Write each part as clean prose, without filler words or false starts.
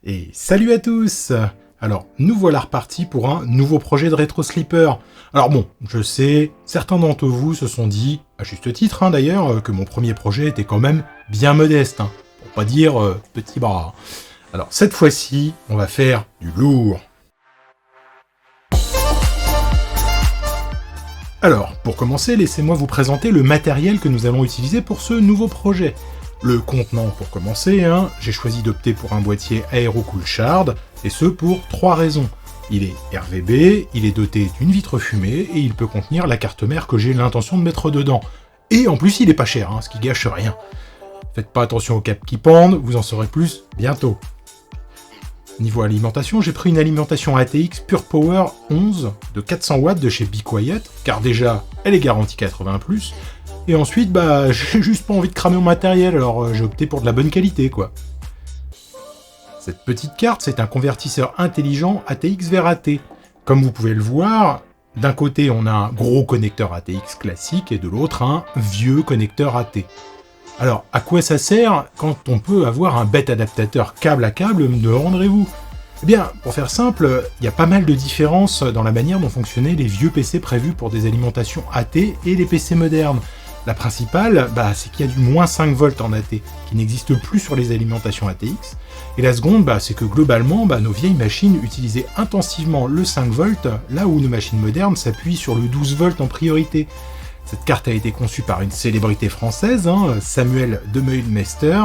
Et salut à tous! Alors, nous voilà repartis pour un nouveau projet de Retro Sleeper. Alors bon, je sais, certains d'entre vous se sont dit, à juste titre d'ailleurs, que mon premier projet était quand même bien modeste, pour pas dire petit bras. Alors cette fois-ci, on va faire du lourd. Alors, pour commencer, laissez-moi vous présenter le matériel que nous allons utiliser pour ce nouveau projet. Le contenant, pour commencer, j'ai choisi d'opter pour un boîtier Aero-Cool Shard, et ce pour 3 raisons. Il est RVB, il est doté d'une vitre fumée, et il peut contenir la carte mère que j'ai l'intention de mettre dedans. Et en plus, il est pas cher, ce qui gâche rien. Faites pas attention aux câbles qui pendent, vous en saurez plus bientôt. Niveau alimentation, j'ai pris une alimentation ATX Pure Power 11 de 400 watts de chez Be Quiet, car déjà, elle est garantie 80+, et ensuite, j'ai juste pas envie de cramer mon matériel, alors j'ai opté pour de la bonne qualité, quoi. Cette petite carte, c'est un convertisseur intelligent ATX vers AT. Comme vous pouvez le voir, d'un côté, on a un gros connecteur ATX classique, et de l'autre, un vieux connecteur AT. Alors, à quoi ça sert quand on peut avoir un bête adaptateur câble à câble, me demanderez-vous ? Eh bien, pour faire simple, il y a pas mal de différences dans la manière dont fonctionnaient les vieux PC prévus pour des alimentations AT et les PC modernes. La principale, c'est qu'il y a du moins 5 volts en AT, qui n'existe plus sur les alimentations ATX. Et la seconde, c'est que globalement, nos vieilles machines utilisaient intensivement le 5 volts, là où nos machines modernes s'appuient sur le 12 volts en priorité. Cette carte a été conçue par une célébrité française, Samuel Demeuil-Mester,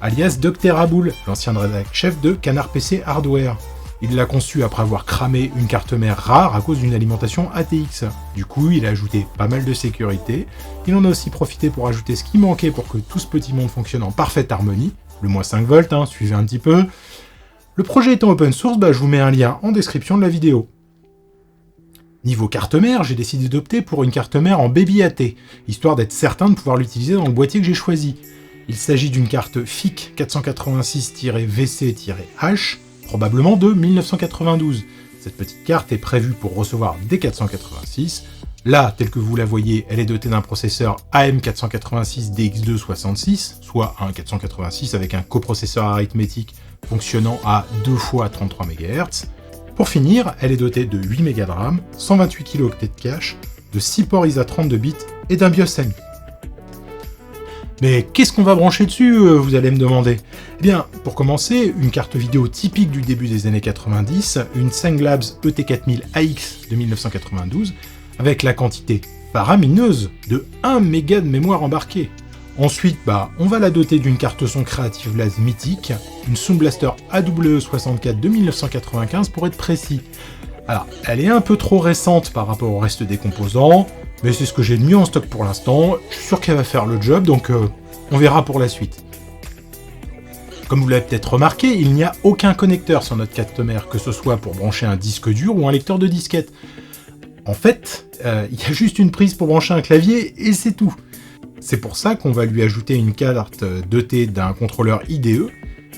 alias Dr Aboul, l'ancien rédacteur-chef de Canard PC Hardware. Il l'a conçue après avoir cramé une carte mère rare à cause d'une alimentation ATX. Du coup, il a ajouté pas mal de sécurité. Il en a aussi profité pour ajouter ce qui manquait pour que tout ce petit monde fonctionne en parfaite harmonie. Le moins 5 volts, suivez un petit peu. Le projet étant open source, je vous mets un lien en description de la vidéo. Niveau carte mère, j'ai décidé d'opter pour une carte mère en Baby AT, histoire d'être certain de pouvoir l'utiliser dans le boîtier que j'ai choisi. Il s'agit d'une carte FIC 486-VC-H, probablement de 1992. Cette petite carte est prévue pour recevoir des 486. Là, telle que vous la voyez, elle est dotée d'un processeur AM486DX266, soit un 486 avec un coprocesseur arithmétique fonctionnant à 2 fois 33 MHz. Pour finir, elle est dotée de 8 Mb de RAM, 128 kilo de cache, de 6 ports ISA 32 bits et d'un BIOS M. Mais qu'est-ce qu'on va brancher dessus, vous allez me demander ? Eh bien, pour commencer, une carte vidéo typique du début des années 90, une Sanglabs ET4000AX de 1992, avec la quantité faramineuse de 1 méga de mémoire embarquée. Ensuite, on va la doter d'une carte son Creative Blast mythique, une Sound Blaster AWE64 de 1995 pour être précis. Alors, elle est un peu trop récente par rapport au reste des composants, mais c'est ce que j'ai de mieux en stock pour l'instant, je suis sûr qu'elle va faire le job, donc on verra pour la suite. Comme vous l'avez peut-être remarqué, il n'y a aucun connecteur sur notre carte mère, que ce soit pour brancher un disque dur ou un lecteur de disquette. En fait, il y a juste une prise pour brancher un clavier et c'est tout. C'est pour ça qu'on va lui ajouter une carte dotée d'un contrôleur IDE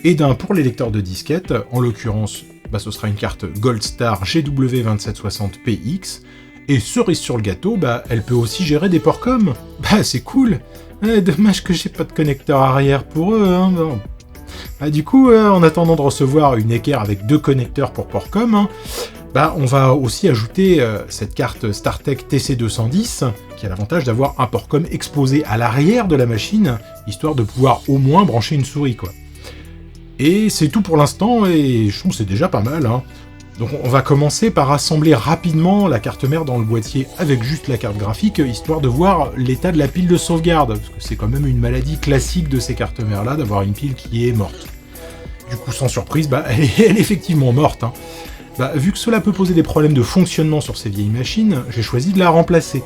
et d'un pour les lecteurs de disquettes. En l'occurrence, ce sera une carte Gold Star GW2760PX. Et cerise sur le gâteau, elle peut aussi gérer des ports com. C'est cool. Dommage que j'ai pas de connecteur arrière pour eux. Du coup, en attendant de recevoir une équerre avec 2 connecteurs pour port com, on va aussi ajouter cette carte StarTech TC210, qui a l'avantage d'avoir un port com exposé à l'arrière de la machine, histoire de pouvoir au moins brancher une souris, quoi. Et c'est tout pour l'instant, et je trouve que c'est déjà pas mal, Donc on va commencer par assembler rapidement la carte mère dans le boîtier avec juste la carte graphique, histoire de voir l'état de la pile de sauvegarde, parce que c'est quand même une maladie classique de ces cartes mères-là, d'avoir une pile qui est morte. Du coup, sans surprise, elle est effectivement morte, vu que cela peut poser des problèmes de fonctionnement sur ces vieilles machines, j'ai choisi de la remplacer.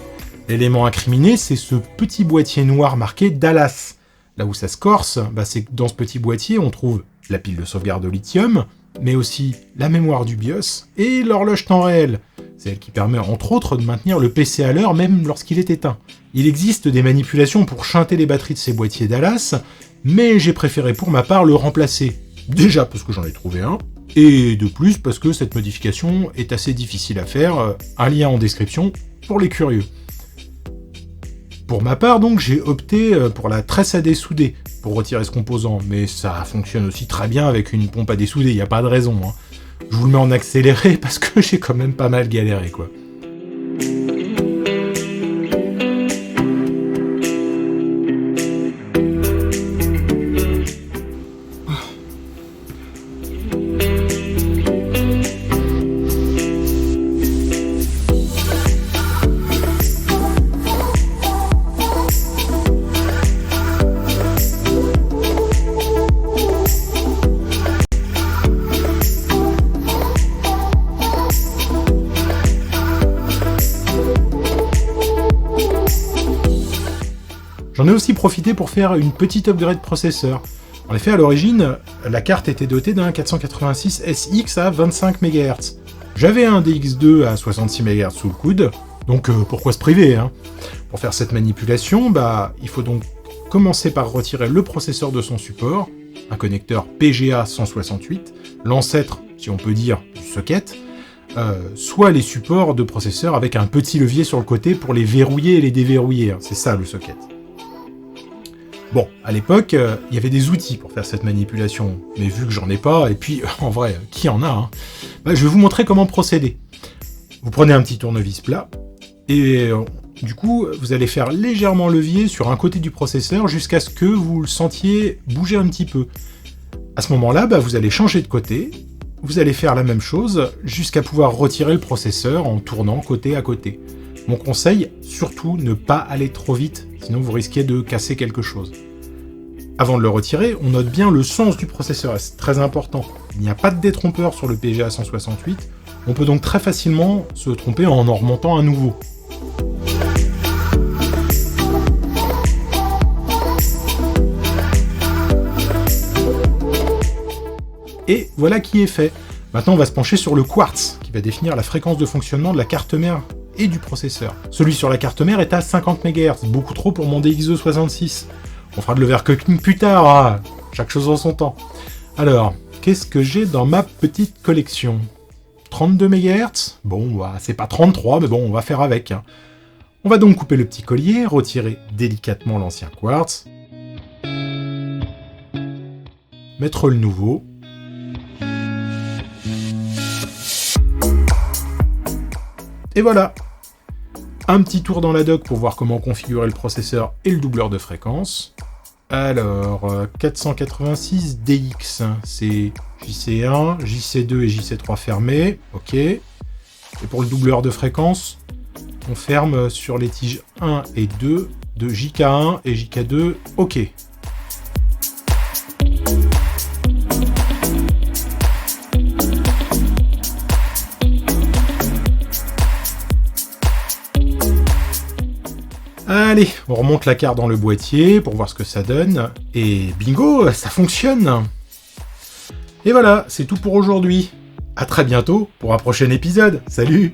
L'élément incriminé, c'est ce petit boîtier noir marqué Dallas. Là où ça se corse, c'est que dans ce petit boîtier, on trouve la pile de sauvegarde au lithium, mais aussi la mémoire du BIOS et l'horloge temps réel. C'est elle qui permet entre autres de maintenir le PC à l'heure même lorsqu'il est éteint. Il existe des manipulations pour shunter les batteries de ces boîtiers Dallas, mais j'ai préféré pour ma part le remplacer. Déjà parce que j'en ai trouvé un, et de plus parce que cette modification est assez difficile à faire, un lien en description pour les curieux. Pour ma part, donc, j'ai opté pour la tresse à dessouder pour retirer ce composant, mais ça fonctionne aussi très bien avec une pompe à dessouder, il n'y a pas de raison. Hein. Je vous le mets en accéléré parce que j'ai quand même pas mal galéré, quoi. J'en ai aussi profité pour faire une petite upgrade processeur. En effet, à l'origine, la carte était dotée d'un 486 SX à 25 MHz. J'avais un DX2 à 66 MHz sous le coude, donc pourquoi se priver, hein? Pour faire cette manipulation, il faut donc commencer par retirer le processeur de son support, un connecteur PGA 168, l'ancêtre, si on peut dire, du socket, soit les supports de processeur avec un petit levier sur le côté pour les verrouiller et les déverrouiller, hein. C'est ça le socket. Bon, à l'époque, il y avait des outils pour faire cette manipulation, mais vu que j'en ai pas, et puis en vrai, qui en a, hein, je vais vous montrer comment procéder. Vous prenez un petit tournevis plat, et du coup, vous allez faire légèrement levier sur un côté du processeur jusqu'à ce que vous le sentiez bouger un petit peu. À ce moment-là, vous allez changer de côté, vous allez faire la même chose jusqu'à pouvoir retirer le processeur en tournant côté à côté. Mon conseil, surtout ne pas aller trop vite, sinon vous risquez de casser quelque chose. Avant de le retirer, on note bien le sens du processeur, c'est très important. Il n'y a pas de détrompeur sur le PGA 168, on peut donc très facilement se tromper en remontant à nouveau. Et voilà qui est fait. Maintenant on va se pencher sur le quartz, qui va définir la fréquence de fonctionnement de la carte mère et du processeur. Celui sur la carte mère est à 50 MHz, beaucoup trop pour mon DX266. On fera de l'overclocking plus tard, hein. Chaque chose en son temps. Alors, qu'est-ce que j'ai dans ma petite collection ? 32 MHz ? Bon, c'est pas 33, mais bon, on va faire avec. Hein. On va donc couper le petit collier, retirer délicatement l'ancien quartz, mettre le nouveau, et voilà. Un petit tour dans la doc pour voir comment configurer le processeur et le doubleur de fréquence. Alors, 486 DX, c'est JC1, JC2 et JC3 fermés, ok. Et pour le doubleur de fréquence, on ferme sur les tiges 1 et 2 de JK1 et JK2, ok. Allez, on remonte la carte dans le boîtier pour voir ce que ça donne, et bingo, ça fonctionne! Et voilà, c'est tout pour aujourd'hui. À très bientôt pour un prochain épisode. Salut!